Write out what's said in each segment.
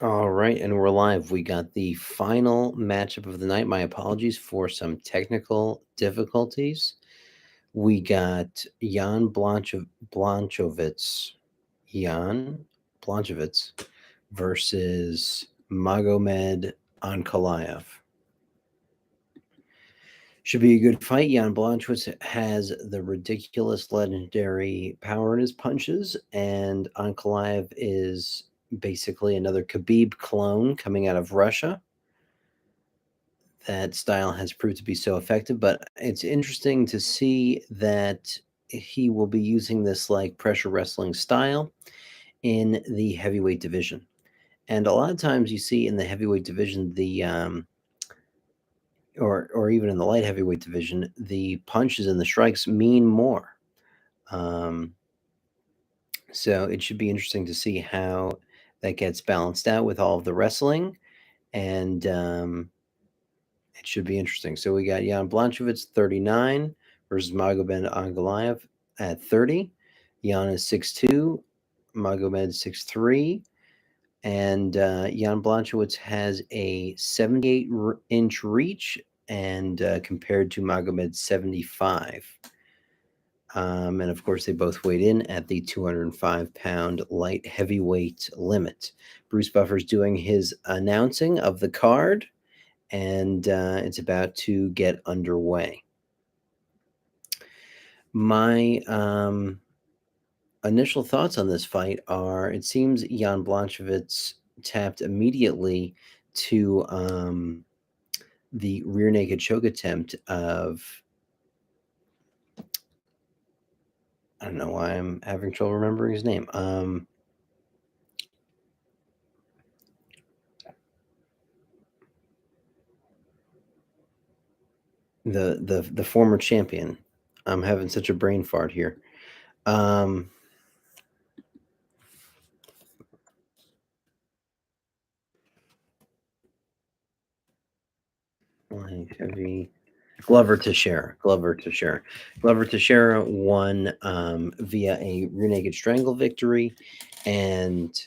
All right, and we're live. We got the final matchup of the night. My apologies for some technical difficulties. We got Blanchowitz, Jan Blanchowitz versus Magomed Ankalaev. Should be a good fight. Jan Blanchowitz has the ridiculous legendary power in his punches, and Ankalaev is basically another Khabib clone coming out of Russia. That style has proved to be so effective, but it's interesting to see that he will be using this like pressure wrestling style in the heavyweight division. And a lot of times you see in the heavyweight division, or even in the light heavyweight division, the punches and the strikes mean more. Um, so it should be interesting to see how that gets balanced out with all of the wrestling, and it should be interesting. So we got Jan Blanchowitz 39 versus Magomed Ankalaev at 30. Jan is 6'2", Magomed 6'3", and Jan Blanchowitz has a 78-inch reach, and compared to Magomed's 75. And of course, they both weighed in at the 205-pound light heavyweight limit. Bruce Buffer's doing his announcing of the card, and it's about to get underway. My initial thoughts on this fight are: it seems Jan Blanchowitz tapped immediately to the rear naked choke attempt of, I don't know why I'm having trouble remembering his name. The former champion. I'm having such a brain fart here. Light heavy. Glover Teixeira. Glover Teixeira won via a rear naked strangle victory, and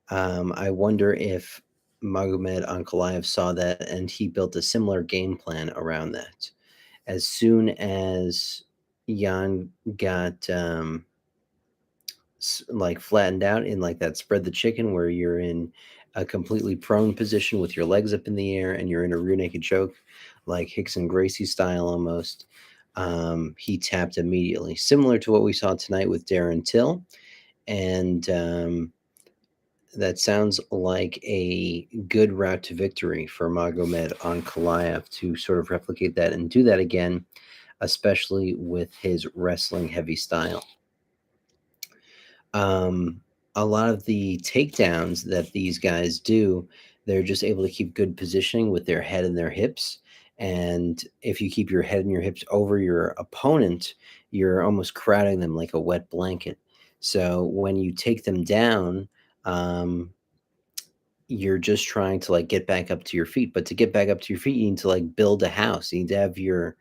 I wonder if Magomed Ankalaev saw that and he built a similar game plan around that. As soon as Jan got like flattened out in like that spread the chicken where you're in a completely prone position with your legs up in the air and you're in a rear naked choke, like Hickson Gracie style almost, he tapped immediately, similar to what we saw tonight with Darren Till. And that sounds like a good route to victory for Magomed Ankalaev to sort of replicate that and do that again, especially with his wrestling heavy style. A lot of the takedowns that these guys do, they're just able to keep good positioning with their head and their hips. And if you keep your head and your hips over your opponent, you're almost crowding them like a wet blanket. So when you take them down, you're just trying to like get back up to your feet. But to get back up to your feet, you need to like build a house. You need to have your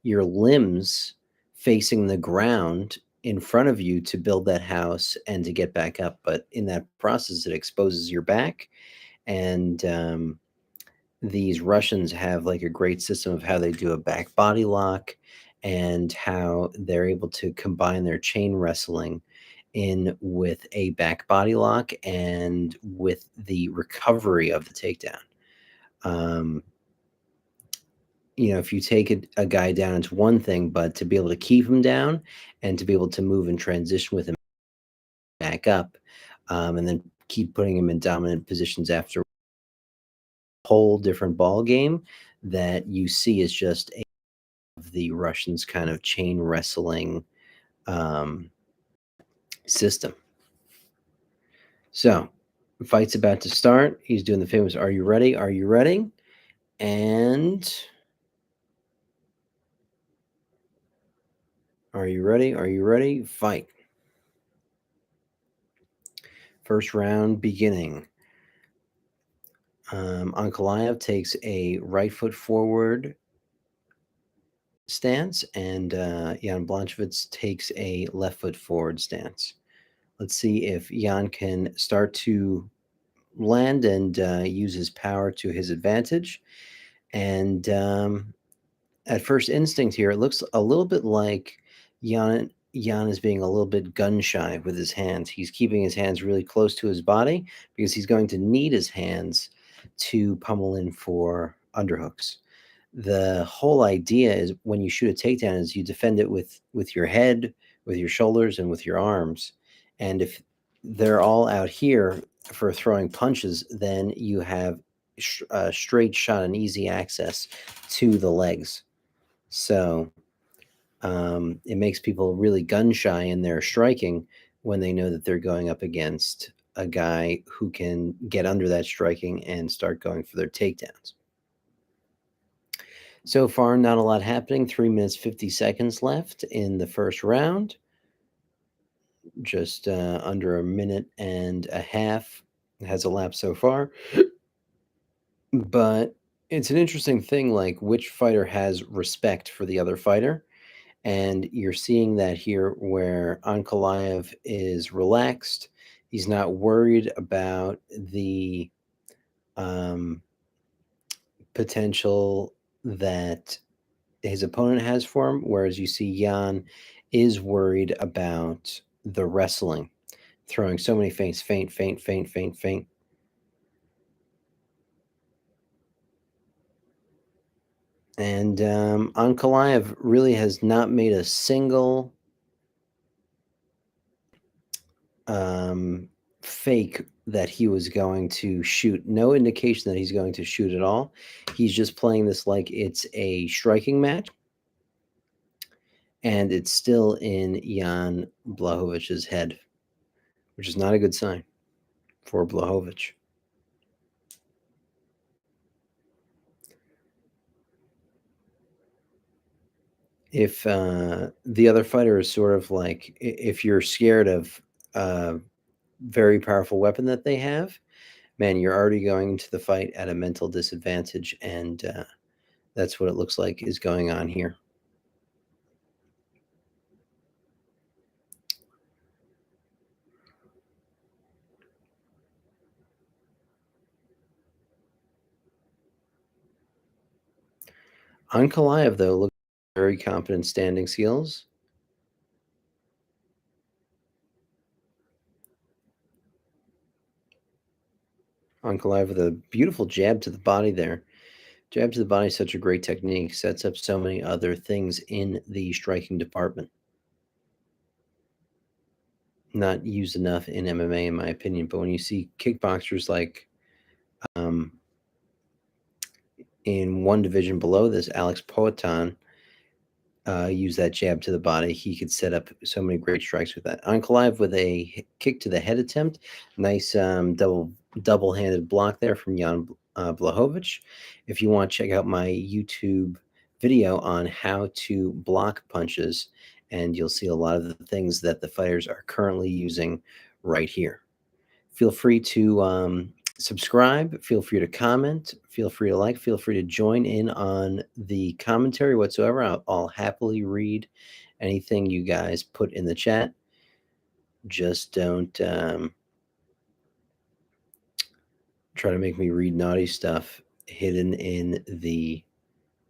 limbs facing the ground in front of you to build that house and to get back up. But in that process, it exposes your back. And these Russians have like a great system of how they do a back body lock and how they're able to combine their chain wrestling in with a back body lock and with the recovery of the takedown. Um, if you take a guy down, it's one thing, but to be able to keep him down and to be able to move and transition with him back up, and then keep putting him in dominant positions after, a whole different ball game that you see is just of the Russians' kind of chain wrestling system. So, the fight's about to start. He's doing the famous "Are you ready? Are you ready?" And are you ready? Are you ready? Fight. First round beginning. Ankalaev takes a right foot forward stance, and Jan Blanchowitz takes a left foot forward stance. Let's see if Jan can start to land and use his power to his advantage. And at first instinct here, it looks a little bit like Jan is being a little bit gun shy with his hands. He's keeping his hands really close to his body because he's going to need his hands to pummel in for underhooks. The whole idea is when you shoot a takedown is you defend it with your head, with your shoulders, and with your arms. And if they're all out here for throwing punches, then you have a straight shot and easy access to the legs. So it makes people really gun shy in their striking when they know that they're going up against a guy who can get under that striking and start going for their takedowns. So far, not a lot happening. 3 minutes, 50 seconds left in the first round. Just under a minute and a half has elapsed so far. But it's an interesting thing, like which fighter has respect for the other fighter. And you're seeing that here where Ankalaev is relaxed. He's not worried about the potential that his opponent has for him, whereas you see Jan is worried about the wrestling, throwing so many feints, feint, feint, feint, feint, feint. And Ankalaev really has not made a single fake that he was going to shoot. No indication that he's going to shoot at all. He's just playing this like it's a striking match. And it's still in Jan Blachowicz' head, which is not a good sign for Blachowicz. If the other fighter is sort of like, if you're scared of a very powerful weapon that they have, man, you're already going into the fight at a mental disadvantage, and that's what it looks like is going on here. Ankalaev, though, looks very competent standing skills. Ankalaev with a beautiful jab to the body there. Jab to the body is such a great technique, sets up so many other things in the striking department. Not used enough in MMA, in my opinion, but when you see kickboxers like in one division below this, Alex Poatan use that jab to the body, he could set up so many great strikes with that. Ankalaev with a kick to the head attempt. Nice double-handed block there from Jan Blachowicz. If you want to check out my YouTube video on how to block punches, and you'll see a lot of the things that the fighters are currently using right here. Feel free to subscribe. Feel free to comment. Feel free to like. Feel free to join in on the commentary whatsoever. I'll happily read anything you guys put in the chat. Just don't try to make me read naughty stuff hidden in the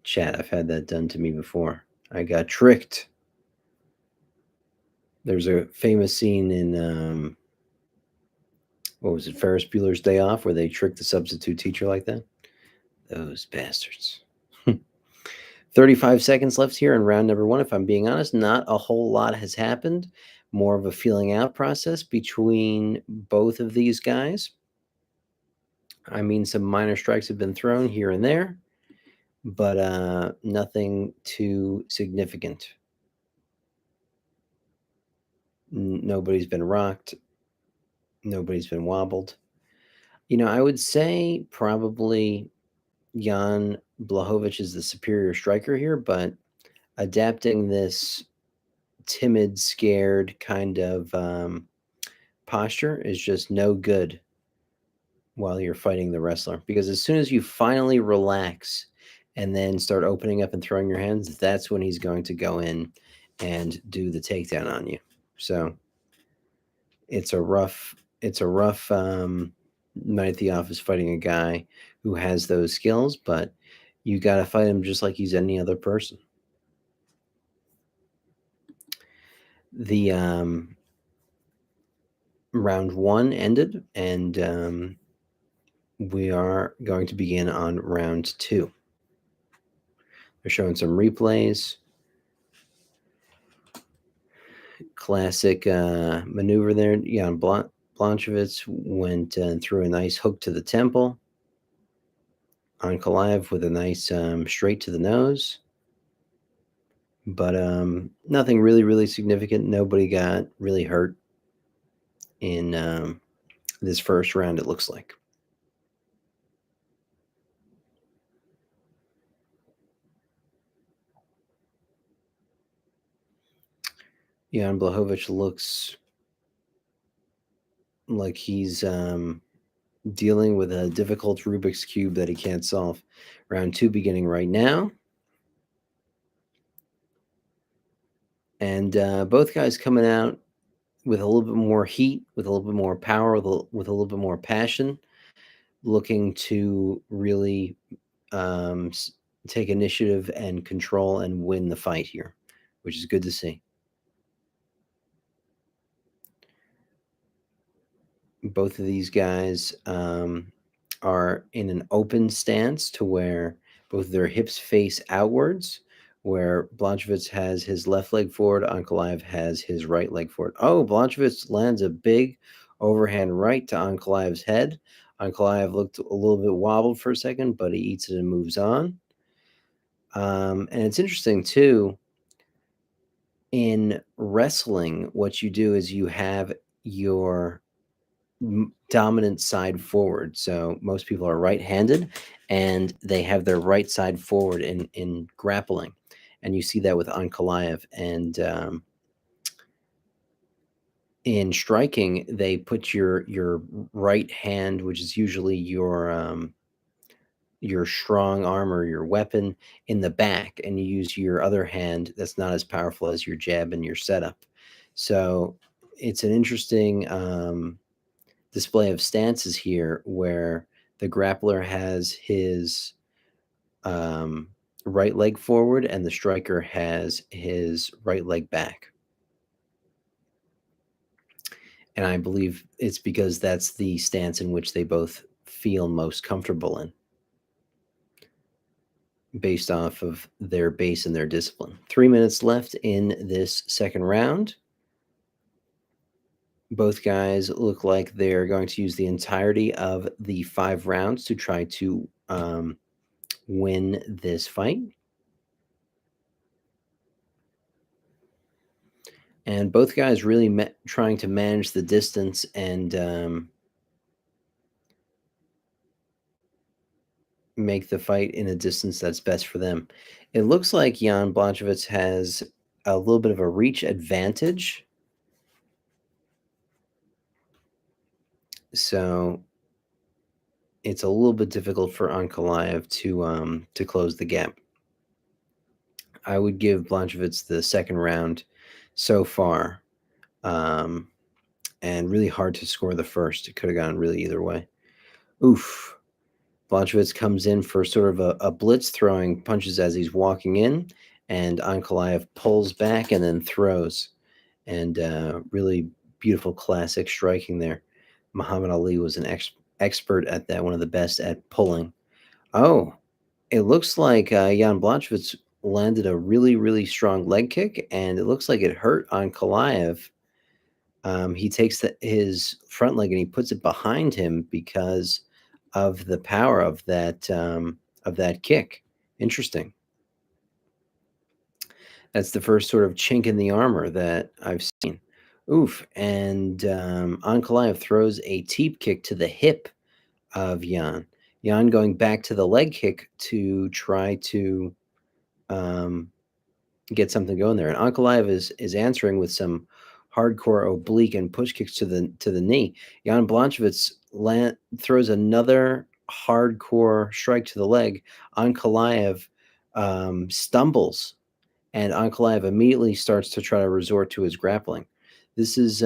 chat. I've had that done to me before. I got tricked. There's a famous scene in what was it, Ferris Bueller's Day Off, where they tricked the substitute teacher like that? Those bastards. 35 seconds left here in round number one. If I'm being honest, not a whole lot has happened. More of a feeling out process between both of these guys. I mean, some minor strikes have been thrown here and there, but nothing too significant. Nobody's been rocked. Nobody's been wobbled. I would say probably Jan Blachowicz is the superior striker here, but adapting this timid, scared kind of posture is just no good while you're fighting the wrestler. Because as soon as you finally relax and then start opening up and throwing your hands, that's when he's going to go in and do the takedown on you. So it's a rough Knightioff is fighting a guy who has those skills, but you got to fight him just like he's any other person. The round one ended, and we are going to begin on round two. They're showing some replays. Classic maneuver there. Jan Blanchowitz went and threw a nice hook to the temple. Anakalev with a nice straight to the nose. But nothing really significant. Nobody got really hurt in this first round, it looks like. Jan Blachowicz looks like he's dealing with a difficult Rubik's Cube that he can't solve. Round two beginning right now. And both guys coming out with a little bit more heat, with a little bit more power, with a little bit more passion, looking to really take initiative and control and win the fight here, which is good to see. Both of these guys are in an open stance to where both their hips face outwards, where Blanchowitz has his left leg forward, Anakalev has his right leg forward. Oh, Blanchowitz lands a big overhand right to Ankalev's head. Anakalev looked a little bit wobbled for a second, but he eats it and moves on. And it's interesting, too, in wrestling, what you do is you have your dominant side forward. So most people are right-handed, and they have their right side forward in grappling, and you see that with Anakalev. And in striking, they put your right hand, which is usually your strong arm or your weapon, in the back, and you use your other hand that's not as powerful as your jab and your setup. So it's an interesting display of stances here, where the grappler has his right leg forward and the striker has his right leg back. And I believe it's because that's the stance in which they both feel most comfortable in, based off of their base and their discipline. 3 minutes left in this second round. Both guys look like they're going to use the entirety of the 5 rounds to try to win this fight. And both guys really trying to manage the distance and make the fight in a distance that's best for them. It looks like Jan Blanchowitz has a little bit of a reach advantage. So it's a little bit difficult for Anakalev to close the gap. I would give Blanchowitz the second round so far, and really hard to score the first. It could have gone really either way. Oof. Blanchowitz comes in for sort of a blitz, throwing punches as he's walking in, and Anakalev pulls back and then throws. And really beautiful classic striking there. Muhammad Ali was an expert at that, one of the best at pulling. Oh, it looks like Jan Blanchowitz landed a really strong leg kick, and it looks like it hurt Anakalev. He takes his front leg and he puts it behind him because of the power of that kick. Interesting. That's the first sort of chink in the armor that I've seen. Oof. And Anakalev throws a teep kick to the hip of Jan. Jan going back to the leg kick to try to get something going there. And Anakalev is answering with some hardcore oblique and push kicks to the knee. Jan Blanchowitz throws another hardcore strike to the leg. Anakalev stumbles, and Anakalev immediately starts to try to resort to his grappling. This is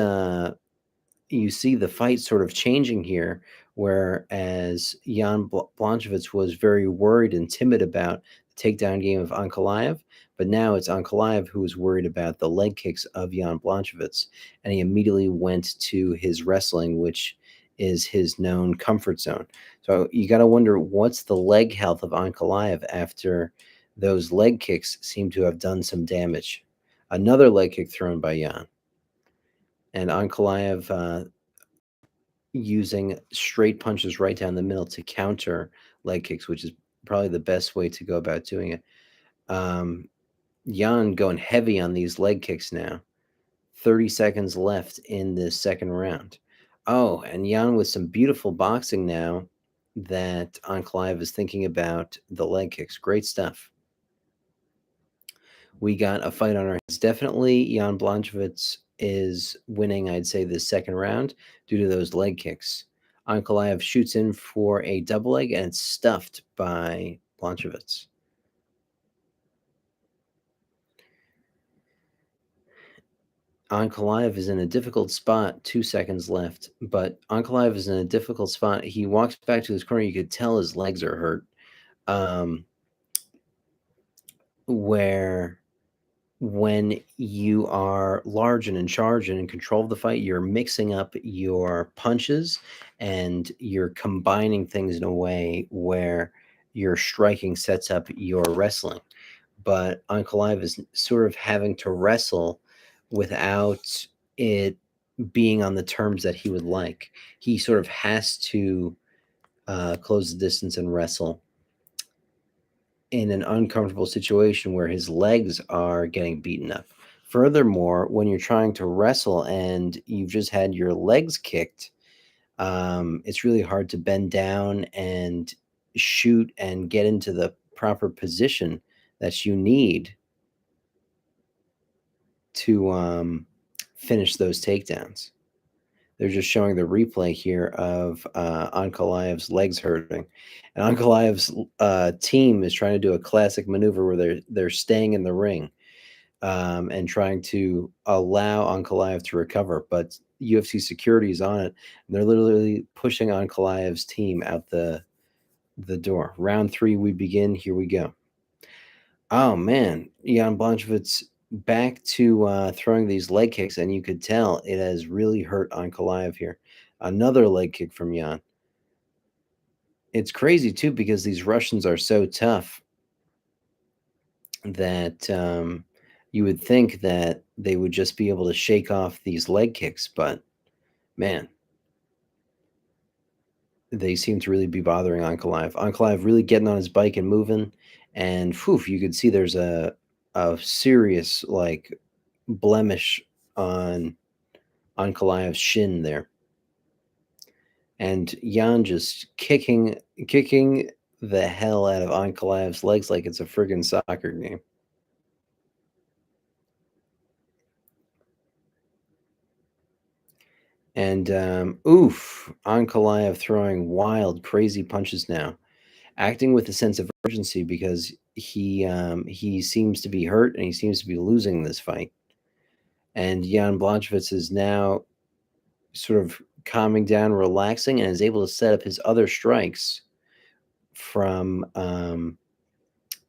you see the fight sort of changing here, whereas Jan Blanchowitz was very worried and timid about the takedown game of Ankalaev. But now it's Ankalaev who is worried about the leg kicks of Jan Blanchowitz, and he immediately went to his wrestling, which is his known comfort zone. So you got to wonder, what's the leg health of Ankalaev after those leg kicks seem to have done some damage. Another leg kick thrown by Jan. And Ankalaev using straight punches right down the middle to counter leg kicks, which is probably the best way to go about doing it. Jan going heavy on these leg kicks now. 30 seconds left in the second round. Oh, and Jan with some beautiful boxing now that Ankalaev is thinking about the leg kicks. Great stuff. We got a fight on our hands. Definitely Jan Blanchowitz is winning, I'd say, the second round due to those leg kicks. Ankalaev shoots in for a double leg, and it's stuffed by Blanchowitz. Ankalaev is in a difficult spot, 2 seconds left, but Ankalaev is in a difficult spot. He walks back to his corner. You could tell his legs are hurt. Where when you are large and in charge and in control of the fight, you're mixing up your punches and you're combining things in a way where your striking sets up your wrestling. But Ankalaev is sort of having to wrestle without it being on the terms that he would like. He sort of has to close the distance and wrestle in an uncomfortable situation where his legs are getting beaten up. Furthermore, when you're trying to wrestle and you've just had your legs kicked, it's really hard to bend down and shoot and get into the proper position that you need to finish those takedowns. They're just showing the replay here of Ankalaev's legs hurting, and Ankalaev's team is trying to do a classic maneuver where they're staying in the ring and trying to allow Ankalaev to recover. But UFC security is on it, and they're literally pushing Ankalaev's team out the door. Round 3, we begin. Here we go. Oh man, Jan Blanchowitz back to throwing these leg kicks, and you could tell it has really hurt Ankalaev here. Another leg kick from Jan. It's crazy too because these Russians are so tough that you would think that they would just be able to shake off these leg kicks, but man, they seem to really be bothering Ankalaev. Ankalaev really getting on his bike and moving, and whew, you could see there's a serious like blemish on Ankalaev's shin there. And Jan just kicking the hell out of Ankalaev's legs like it's a friggin' soccer game. And oof, Ankalaev throwing wild, crazy punches now, acting with a sense of urgency because he seems to be hurt and he seems to be losing this fight. And Jan Blanchowitz is now sort of calming down, relaxing, and is able to set up his other strikes from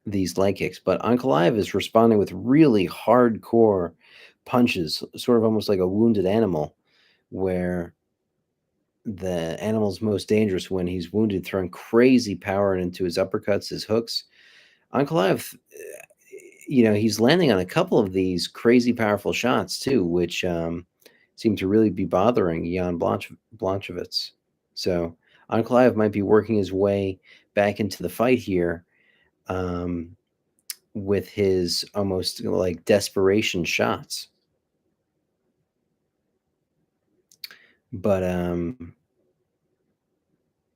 these leg kicks. But Ankalaev is responding with really hardcore punches, sort of almost like a wounded animal, where the animal's most dangerous when he's wounded, throwing crazy power into his uppercuts, his hooks. Ankalaev, he's landing on a couple of these crazy powerful shots too, which seem to really be bothering Jan Blanchowitz. So Ankalaev might be working his way back into the fight here with his almost like desperation shots. But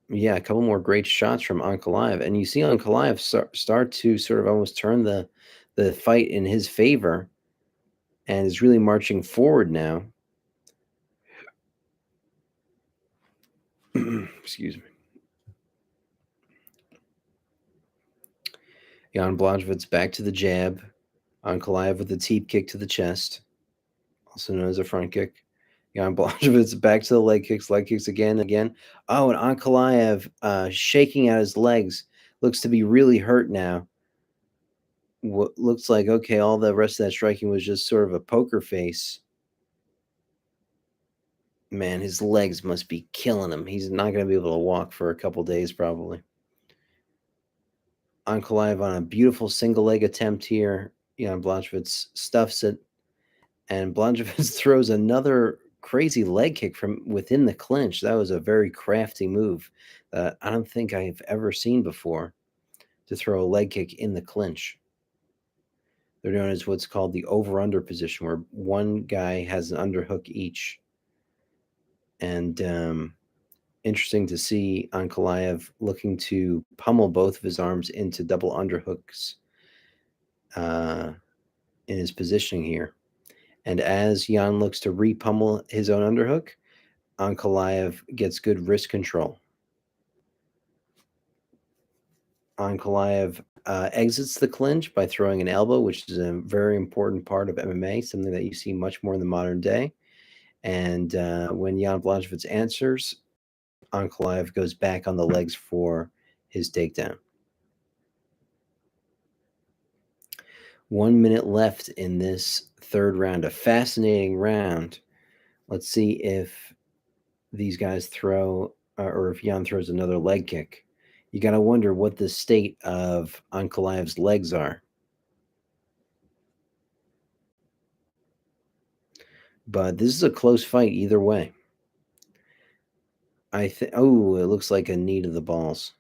yeah, a couple more great shots from Ankalaev, and you see Ankalaev start to sort of almost turn the fight in his favor, and is really marching forward now. Excuse me. Jan Blanchowitz back to the jab. Ankalaev with a teep kick to the chest, also known as a front kick. Jan Blanchowitz back to the leg kicks again, again. Oh, and Ankalaev shaking out his legs. Looks to be really hurt now. What looks like, okay, all the rest of that striking was just sort of a poker face. Man, his legs must be killing him. He's not going to be able to walk for a couple days, probably. Ankalaev on a beautiful single leg attempt here. Blanchowitz stuffs it, and Blanchowitz throws another crazy leg kick from within the clinch. That was a very crafty move that I don't think I've ever seen before, to throw a leg kick in the clinch. They're known as what's called the over-under position, where one guy has an underhook each. And interesting to see Ankalaev looking to pummel both of his arms into double underhooks in his positioning here. And as Jan looks to re-pummel his own underhook, Ankalaev gets good wrist control. Ankalaev exits the clinch by throwing an elbow, which is a very important part of MMA, something that you see much more in the modern day. And when Jan Blanchowitz answers, Ankalaev goes back on the legs for his takedown. 1 minute left in this third round, a fascinating round. Let's see if these guys throw, or if Jan throws another leg kick. You got to wonder what the state of Ankalaev's legs are. But this is a close fight either way. Oh, it looks like a knee to the balls.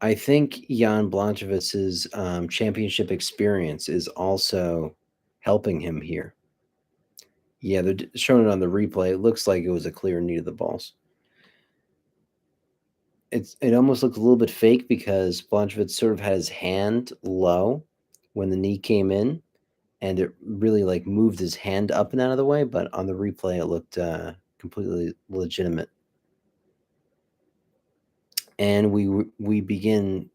I think Jan Blanchowitz's championship experience is also helping him here. Yeah, they're showing it on the replay. It looks like it was a clear knee to the balls. It almost looked a little bit fake because Blanchowitz sort of had his hand low when the knee came in, and it really like moved his hand up and out of the way. But on the replay, it looked completely legitimate. And we begin,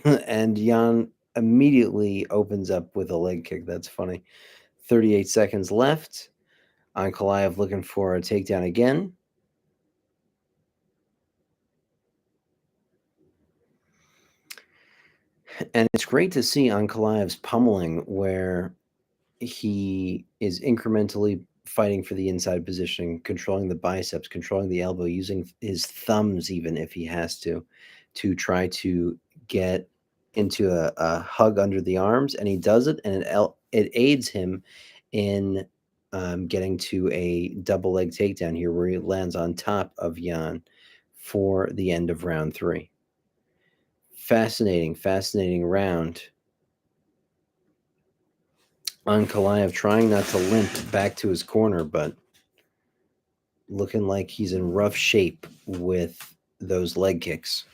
and Jan immediately opens up with a leg kick. That's funny. 38 seconds left. Ankalaev looking for a takedown again. And it's great to see Ankalaev's pummeling, where he is incrementally fighting for the inside position, controlling the biceps, controlling the elbow, using his thumbs even if he has to try to get into a hug under the arms. And he does it, and it aids him in getting to a double leg takedown here, where he lands on top of Jan for the end of round 3. Fascinating round. Ankalaev trying not to limp back to his corner, but looking like he's in rough shape with those leg kicks.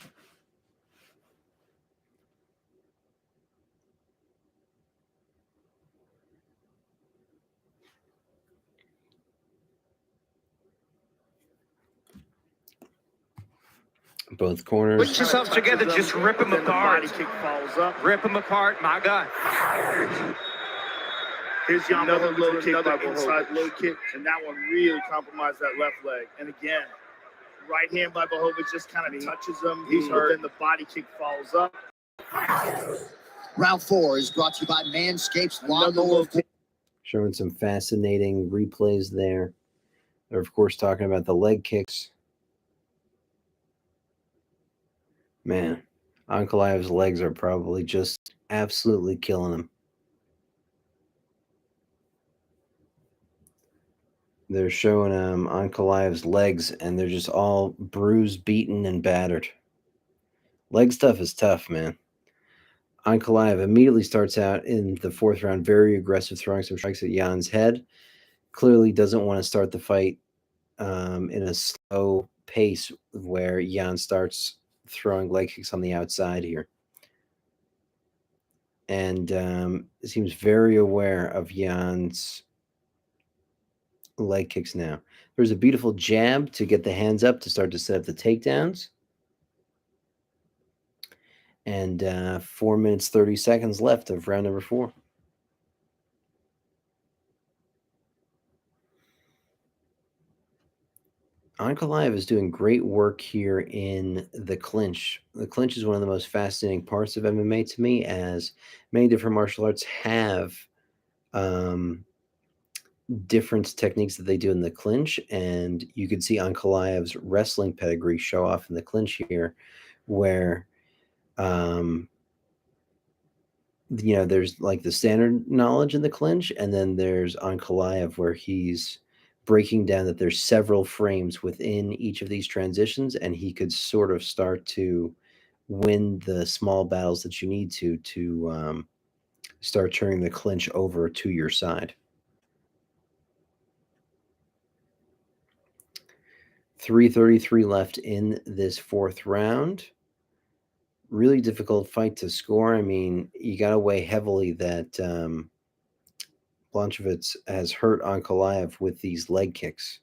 Both corners. Put yourself together, just rip them apart. Body kick follows up. Rip them apart, my God. Here's another low kick, another inside low kick, and that one really compromised that left leg. And again, right hand by Blanchowitz just kind of touches him. He's hurt. Then the body kick follows up. Round 4 is brought to you by Manscaped's Lawnmower. Showing some fascinating replays there. They're, of course, talking about the leg kicks. Man, Ankalaev's legs are probably just absolutely killing him. They're showing Ankalaev's legs, and they're just all bruised, beaten, and battered. Leg stuff is tough, man. Ankalaev immediately starts out in the 4th round very aggressive, throwing some strikes at Jan's head. Clearly doesn't want to start the fight in a slow pace where Jan starts throwing leg kicks on the outside here. And seems very aware of Jan's leg kicks now. There's a beautiful jab to get the hands up to start to set up the takedowns. And 4 minutes, 30 seconds left of round number 4. Ankalaev is doing great work here in the clinch. The clinch is one of the most fascinating parts of MMA to me, as many different martial arts have different techniques that they do in the clinch, and you could see Ankalaev's wrestling pedigree show off in the clinch here, where there's like the standard knowledge in the clinch, and then there's Ankalaev where he's breaking down that there's several frames within each of these transitions, and he could sort of start to win the small battles that you need to start turning the clinch over to your side. 3:33 left in this fourth round. Really difficult fight to score. I mean, you got to weigh heavily that Blanchowitz has hurt Ankalaev with these leg kicks.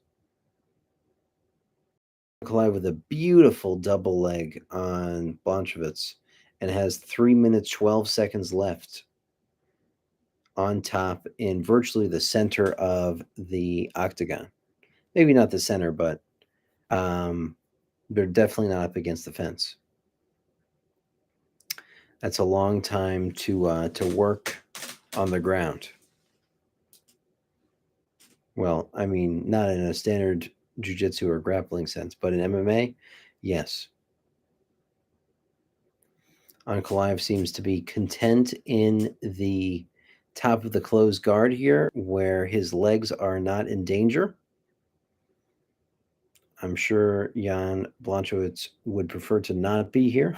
Ankalaev with a beautiful double leg on Blanchowitz and has 3 minutes 12 seconds left on top in virtually the center of the octagon. Maybe not the center, but they're definitely not up against the fence. That's a long time to work on the ground. Well, I mean, not in a standard jiu-jitsu or grappling sense, but in MMA, yes. Ankalaev seems to be content in the top of the closed guard here, where his legs are not in danger. I'm sure Jan Blanchowitz would prefer to not be here.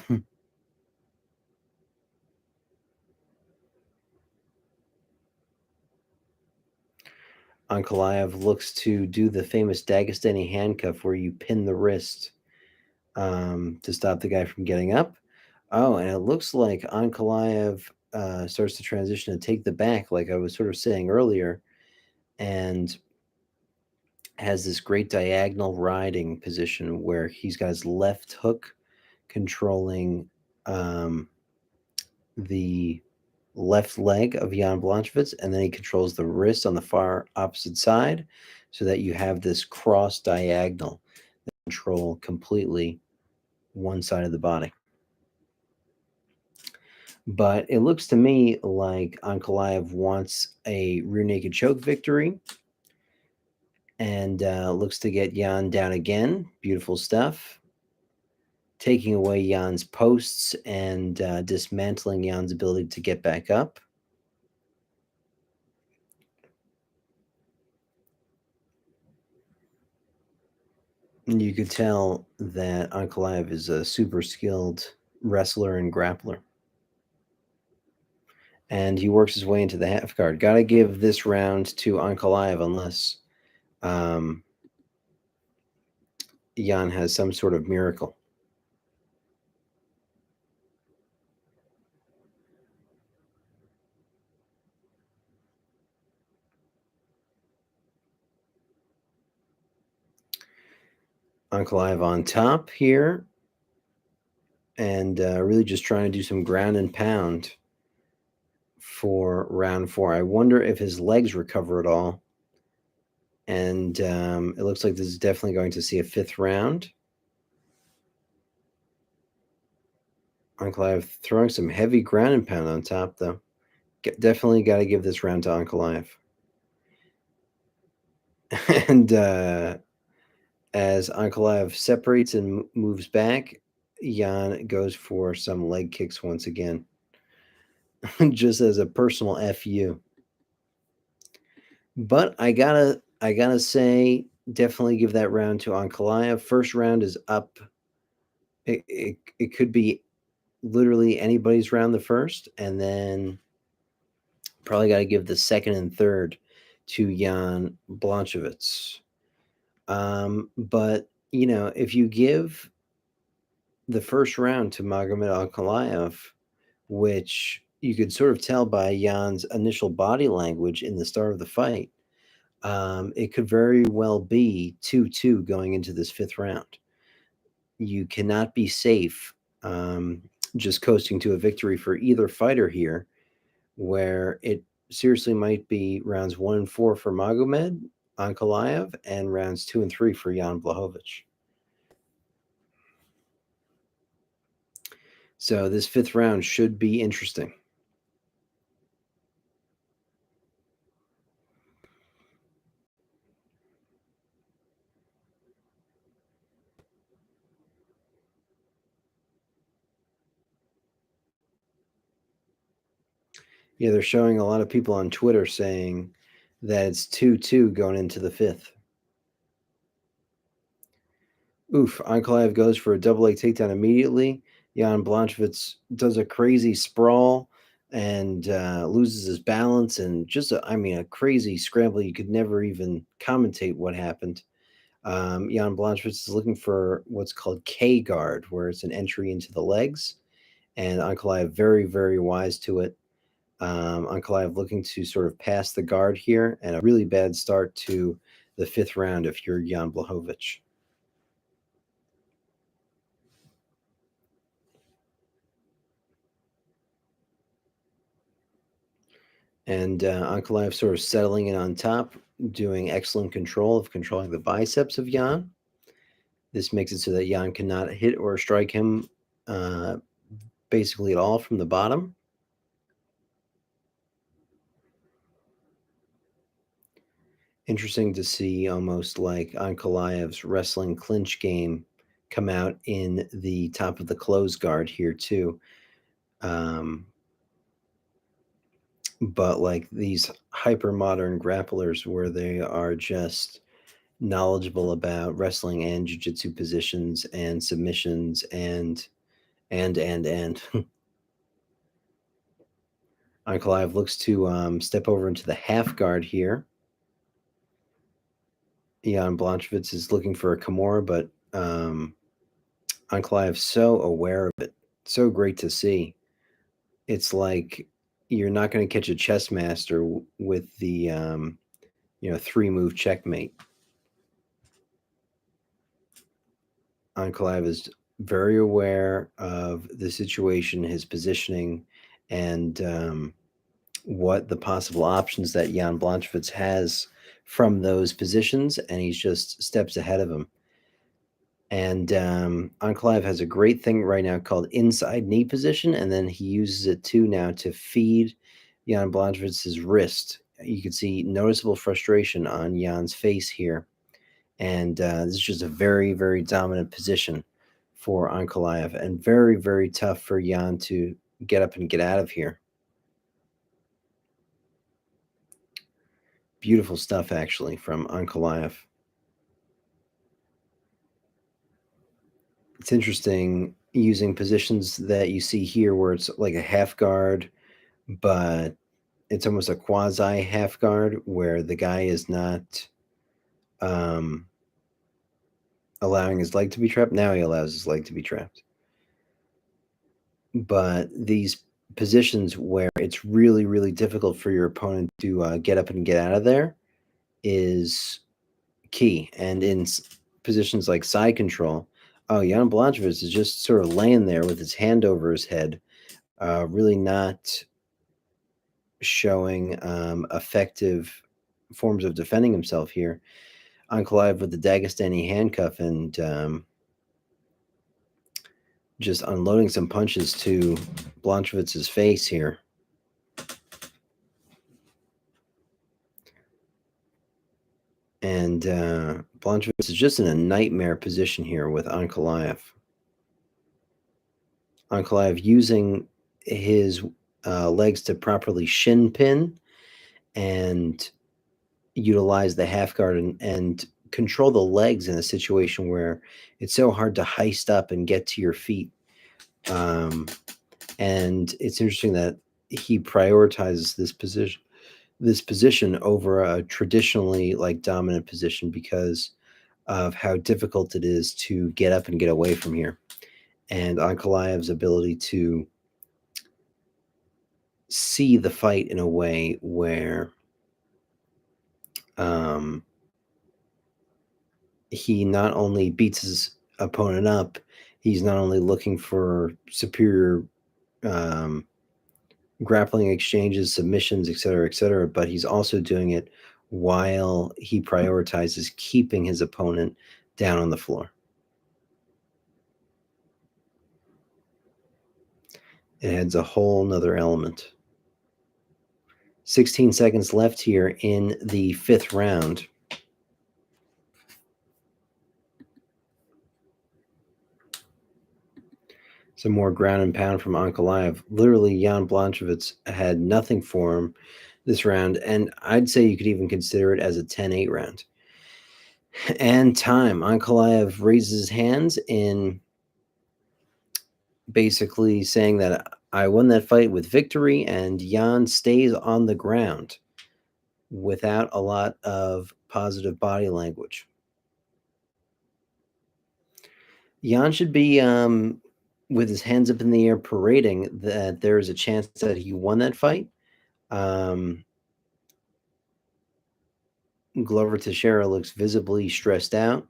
Ankalaev looks to do the famous Dagestani handcuff where you pin the wrist to stop the guy from getting up. Oh, and it looks like Ankalaev starts to transition and take the back, like I was sort of saying earlier, and has this great diagonal riding position where he's got his left hook controlling the left leg of Jan Blanchowitz, and then he controls the wrist on the far opposite side, so that you have this cross diagonal that control completely one side of the body. But it looks to me like Ankalaev wants a rear naked choke victory, and looks to get Jan down again. Beautiful stuff. Taking away Jan's posts and dismantling Jan's ability to get back up. And you could tell that Ankalaev is a super skilled wrestler and grappler. And he works his way into the half guard. Got to give this round to Ankalaev unless Jan has some sort of miracle. Ankalaev on top here, and really just trying to do some ground and pound for round 4. I wonder if his legs recover at all. And it looks like this is definitely going to see a 5th round. Ankalaev throwing some heavy ground and pound on top, though. Definitely got to give this round to Ankalaev. And as Ankalaev separates and moves back, Jan goes for some leg kicks once again. Just as a personal FU. But I gotta say, definitely give that round to Ankalaev. First round is up. It could be literally anybody's round the first, and then probably got to give the second and third to Jan Blanchowitz. But if you give the first round to Magomed Ankalaev, which you could sort of tell by Jan's initial body language in the start of the fight, it could very well be 2-2 going into this 5th round. You cannot be safe just coasting to a victory for either fighter here, where it seriously might be rounds 1 and 4 for Magomed Ankalaev, and rounds 2 and 3 for Jan Blachowicz. So this 5th round should be interesting. Yeah, they're showing a lot of people on Twitter saying that it's 2-2 going into the 5th. Oof, Ankalaev goes for a double leg takedown immediately. Jan Blanchowitz does a crazy sprawl and loses his balance, and just a crazy scramble. You could never even commentate what happened. Jan Blanchowitz is looking for what's called K guard, where it's an entry into the legs, and Ankalaev very, very wise to it. Ankalaev looking to sort of pass the guard here, and a really bad start to the 5th round if you're Jan Blachowicz. And Ankalaev sort of settling in on top, doing excellent controlling the biceps of Jan. This makes it so that Jan cannot hit or strike him basically at all from the bottom. Interesting to see almost like Ankalaev's wrestling clinch game come out in the top of the close guard here too. But like these hyper modern grapplers where they are just knowledgeable about wrestling and jiu-jitsu positions and submissions and Ankalaev looks to step over into the half guard here. Jan Blanchowitz is looking for a Kimura, but Ankalaev's so aware of it. So great to see. It's like you're not going to catch a chess master with the 3-move checkmate. Ankalaev is very aware of the situation, his positioning, and what the possible options that Jan Blanchowitz has from those positions, and he's just steps ahead of him. And Ankalaev has a great thing right now called inside knee position, and then he uses it too now to feed Jan Blanchowitz's wrist. You can see noticeable frustration on Jan's face here. And this is just a very, very dominant position for Ankalaev, and very, very tough for Jan to get up and get out of here. Beautiful stuff, actually, from Ankalaev. It's interesting using positions that you see here where it's like a half guard, but it's almost a quasi half guard where the guy is not allowing his leg to be trapped. Now he allows his leg to be trapped. But these positions where it's really, really difficult for your opponent to get up and get out of there is key. And in positions like side control, Jan Blanchowitz is just sort of laying there with his hand over his head, really not showing effective forms of defending himself here. Ankalaev with the Dagestani handcuff and just unloading some punches to Blanchowitz's face here. And Blanchowitz is just in a nightmare position here with Ankalaev. Ankalaev using his legs to properly shin pin and utilize the half guard and control the legs in a situation where it's so hard to heist up and get to your feet. And it's interesting that he prioritizes this position over a traditionally like dominant position because of how difficult it is to get up and get away from here. And Ankalaev's ability to see the fight in a way where he not only beats his opponent up, he's not only looking for superior grappling exchanges, submissions, et cetera, but he's also doing it while he prioritizes keeping his opponent down on the floor. It adds a whole nother element. 16 seconds left here in the 5th round. Some more ground and pound from Anakalev. Literally, Jan Blanchowitz had nothing for him this round, and I'd say you could even consider it as a 10-8 round. And time. Anakalev raises his hands in basically saying that I won that fight with victory, and Jan stays on the ground without a lot of positive body language. Jan should be with his hands up in the air parading that there is a chance that he won that fight. Glover Teixeira looks visibly stressed out.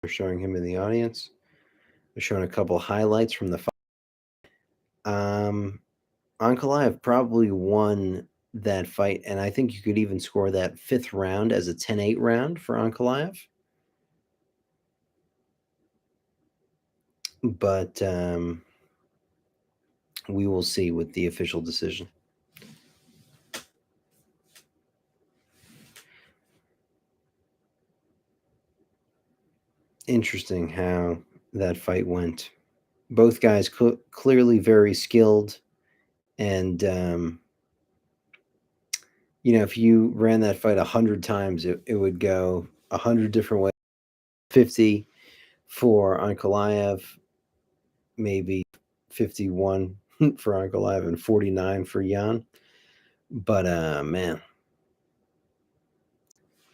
We're showing him in the audience. We're showing a couple highlights from the fight. Anakalev probably won that fight, and I think you could even score that 5th round as a 10-8 round for Anakalev. But we will see with the official decision. Interesting how that fight went. Both guys clearly very skilled, and if you ran that fight 100 times, it would go 100 different ways. 50 for Anakalev, maybe 51 for Anakalev, and 49 for Jan. But man,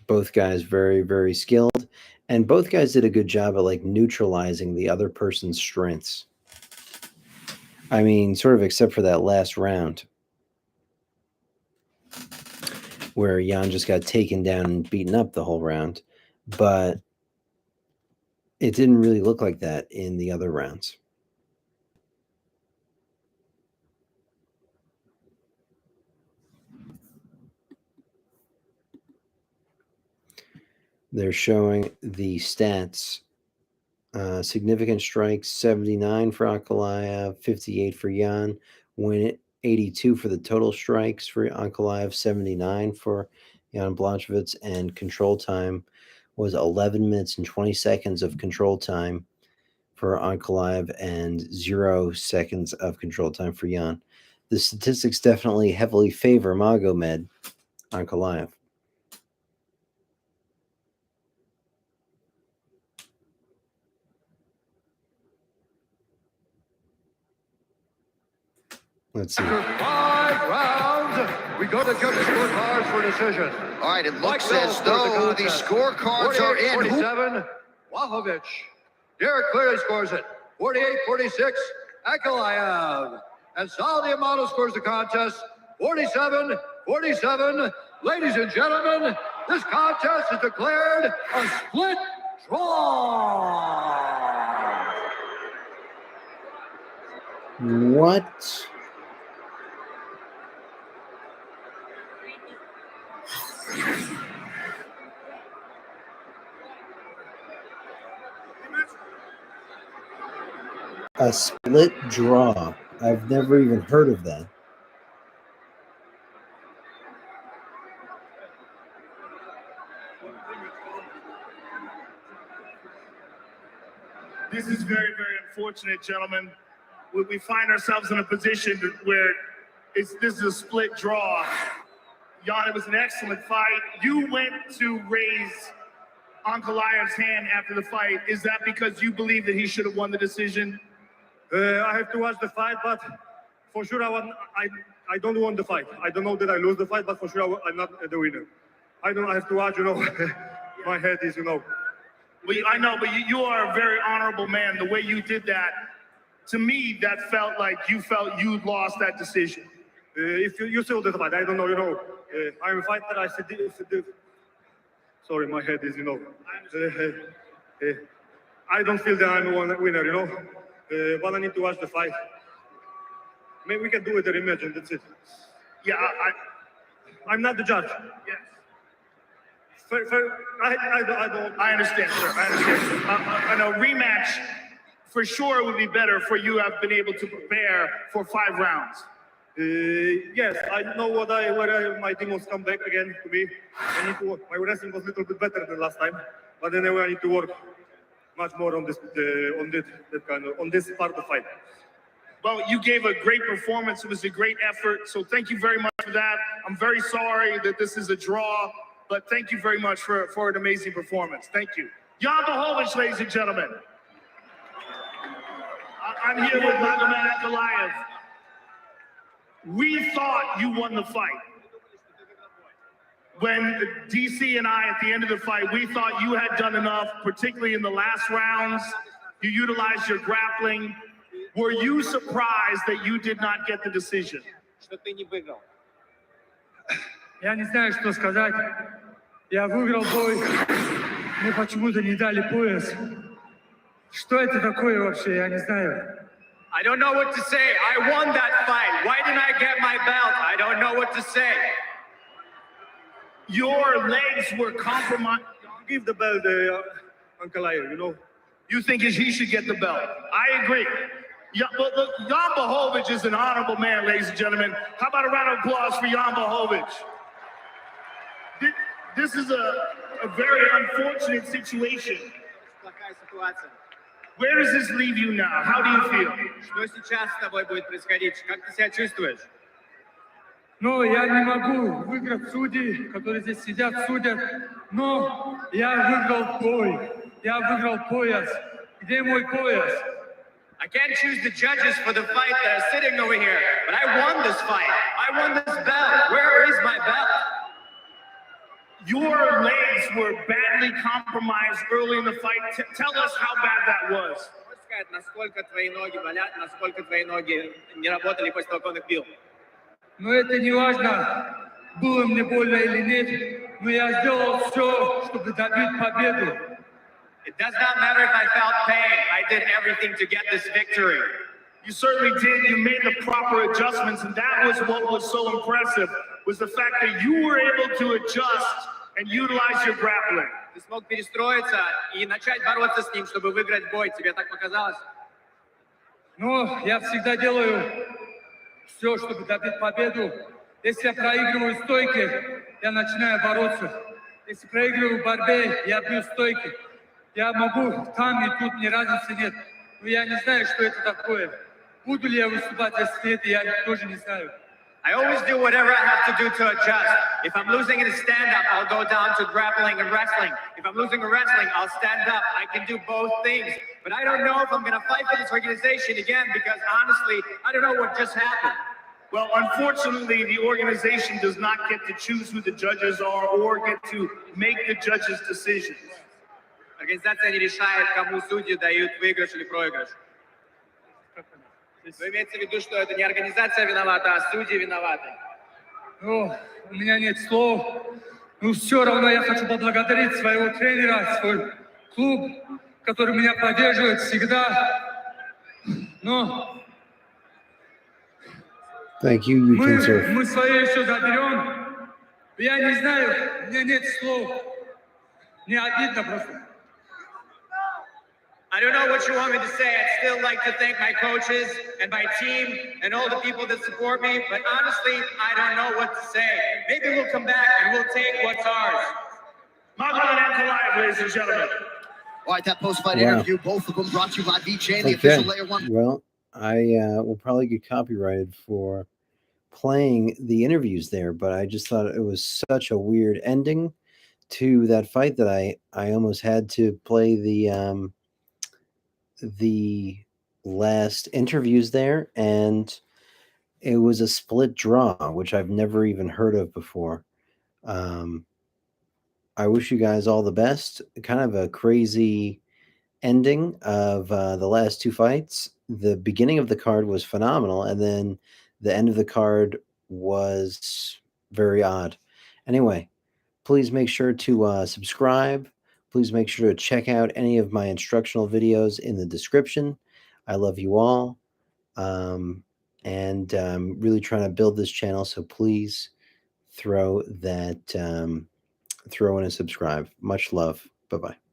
both guys very, very skilled, and both guys did a good job at neutralizing the other person's strengths. I mean, sort of except for that last round where Jan just got taken down and beaten up the whole round. But it didn't really look like that in the other rounds. They're showing the stats. Significant strikes, 79 for Anakalev, 58 for Jan. Win 82 for the total strikes for Anakalev, 79 for Jan Blanchowitz, and control time was 11 minutes and 20 seconds of control time for Anakalev and 0 seconds of control time for Jan. The statistics definitely heavily favor Magomed Anakalev. Let's see. After 5 rounds, we go to judge scorecards for decision. All right, it looks as though the scorecards are in. 47, Blanchowitz. Derek clearly scores it. 48-46, Anakalev. And Saudi Amato scores the contest. 47-47. Ladies and gentlemen, this contest is declared a split draw. What? A split draw. I've never even heard of that. This is very, very unfortunate, gentlemen. We find ourselves in a position where this is a split draw. Jan, it was an excellent fight. You went to raise Ankalev's hand after the fight. Is that because you believe that he should have won the decision? I have to watch the fight, but for sure I don't want the fight. I don't know that I lose the fight, but for sure I'm not the winner. I have to watch, my head is, Well, I know, but you are a very honorable man. The way you did that, to me, that felt like you felt you lost that decision. If you saw the fight, I don't know, I'm a fighter, I said, sorry, my head is, I don't feel that I'm a winner, but I need to watch the fight. Maybe we can do it a rematch and that's it. Yeah, I'm not the judge. yes. I don't. I understand, sir. I understand. And a rematch for sure would be better for you have been able to prepare for 5 rounds. Yes, I know where my demons come back again to me. I need to work. My wrestling was a little bit better than last time, but anyway, I need to work much more on this on this part of the fight. Well, you gave a great performance. It was a great effort. So thank you very much for that. I'm very sorry that this is a draw, but thank you very much for an amazing performance. Thank you. Jan Blachowicz, ladies and gentlemen. I'm here with Anakalev. We thought you won the fight. When DC and I, at the end of the fight, we thought you had done enough, particularly in the last rounds. You utilized your grappling. Were you surprised that you did not get the decision? Я не знаю, что сказать. Я выиграл бой, мне почему-то не дали пояс. Что это такое вообще? Я не знаю. I don't know what to say. I won that fight. Why didn't I get my belt? I don't know what to say. Your legs were compromised. Give the belt, Anakalev, you know. You think he should get the belt? I agree. Yeah, but look, Jan Blachowicz is an honorable man, ladies and gentlemen. How about a round of applause for Jan Blachowicz? This is a very unfortunate situation. Where does this leave you now? How do you feel? Что сейчас с тобой будет происходить? Как ты себя чувствуешь? Ну, я не могу выиграть судей, которые здесь сидят, судят, но я выиграл бой, я выиграл пояс. Где мой пояс? I can't choose the judges for the fight that are sitting over here, but I won this fight. I won this belt. Where is my belt? Your legs were badly compromised early in the fight. Tell us how bad that was. Можешь сказать, насколько твои ноги болят, насколько твои ноги не работали после того, как он их бил? Но это не важно, было мне больно или нет, но я сделал все, чтобы добить победу. It does not matter if I felt pain. I did everything to get this victory. You certainly did. You made the proper adjustments, and that was what was so impressive, was the fact that you were able to adjust and utilize your grappling. Ты смог перестроиться и начать бороться с ним, чтобы выиграть бой. Тебе так показалось? Но я всегда делаю все, чтобы добить победу. Если я проигрываю стойки, я начинаю бороться. Если проигрываю в борьбе, я бью стойки. Я могу там и тут, ни разницы нет. Но я не знаю, что это такое. Буду ли я выступать, если это, я тоже не знаю. I always do whatever I have to do to adjust. If I'm losing in a stand-up, I'll go down to grappling and wrestling. If I'm losing in wrestling, I'll stand up. I can do both things. But I don't know if I'm going to fight for this organization again because, honestly, I don't know what just happened. Well, unfortunately, the organization does not get to choose who the judges are or get to make the judges' decisions. Организация не решает, кому судьи дают выигрыш или проигрыш. Вы имеете в виду, что это не организация виновата, а судьи виноваты? Ну, у меня нет слов. Но все равно я хочу поблагодарить своего тренера, свой клуб, который меня поддерживает всегда. Но Thank you, you can serve. мы свое еще заберем. Я не знаю, у меня нет слов. Мне обидно просто. I don't know what you want me to say. I'd still like to thank my coaches and my team and all the people that support me, but honestly, I don't know what to say. Maybe we'll come back and we'll take what's ours. Anakalev, ladies and gentlemen. All right, that post-fight Wow. interview, both of them brought to you by VJ, the official Layer 1. Well, I will probably get copyrighted for playing the interviews there, but I just thought it was such a weird ending to that fight that I almost had to play the last interviews there, and it was a split draw, which I've never even heard of before. I wish you guys all the best. Kind of a crazy ending of the last 2 fights. The beginning of the card was phenomenal, and then the end of the card was very odd. Anyway, please make sure to subscribe. Please make sure to check out any of my instructional videos in the description. I love you all. and really trying to build this channel. So please throw in a subscribe. Much love. Bye-bye.